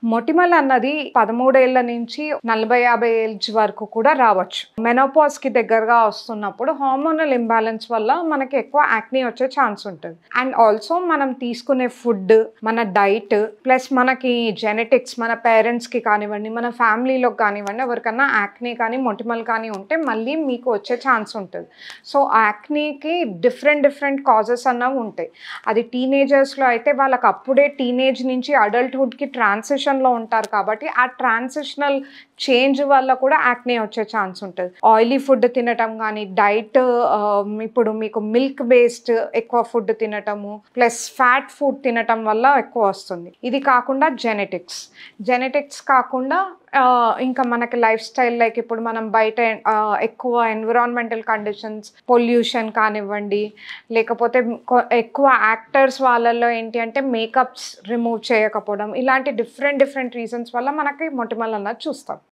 మొటిమలు అన్నది 13 ఏళ్ల నుంచి 40-50 ఏజ్ వరకు కూడా రావచ్చు. మెనోపాజ్‌కి దగ్గరగా వస్తున్నప్పుడు హార్మోనల్ ఇంబాలెన్స్ వల్ల మనకి ఎక్కువ యాక్నీ వచ్చే ఛాన్స్ ఉంటది. అండ్ ఆల్సో మనం తీసుకునే ఫుడ్, మన డైట్ ప్లస్ మనకి జెనెటిక్స్ మన పేరెంట్స్‌కి కానివ్వండి, మన ఫ్యామిలీలో కానివ్వండి ఎవరికన్నా యాక్నీ కానీ, మొటిమలు కానీ ఉంటే మళ్ళీ మీకు వచ్చే ఛాన్స్ ఉంటది. సో, యాక్నీకి డిఫరెంట్ కాజెస్ అన్నవి ఉంటాయి. అది టీనేజర్స్‌లో అయితే వాళ్ళకి అప్పుడే టీనేజ్ నుంచి అడల్ట్‌హుడ్‌కి ట్రాన్సిషన్‌లో ఉంటారు కాబట్టి ఆ ట్రాన్సిషనల్ చేంజ్ వల్ల కూడా యాక్నీ వచ్చే ఛాన్స్ ఉంటది. ఆయిలీ ఫుడ్ తినటం గానీ, డైట్ ఇప్పుడు మీకు మిల్క్ బేస్డ్ ఎక్కువ ఫుడ్ తినటము, ప్లస్ ఫ్యాట్ ఫుడ్ తినటం వల్ల ఎక్కువ వస్తుంది. ఇది కాకుండా జెనెటిక్స్ కాకుండా ఇంకా మనకి లైఫ్ స్టైల్ లైక్ ఇప్పుడు మనం బయట ఎక్కువ ఎన్విరాన్మెంటల్ కండిషన్స్, పొల్యూషన్ కానివ్వండి, లేకపోతే ఎక్కువ యాక్టర్స్ వాళ్ళలో ఏంటి అంటే మేకప్స్ రిమూవ్ చేయకపోవడం, ఇలాంటి డిఫరెంట్ రీజన్స్ వల్ల మనకి మొటిమలు అన్నది చూస్తాం.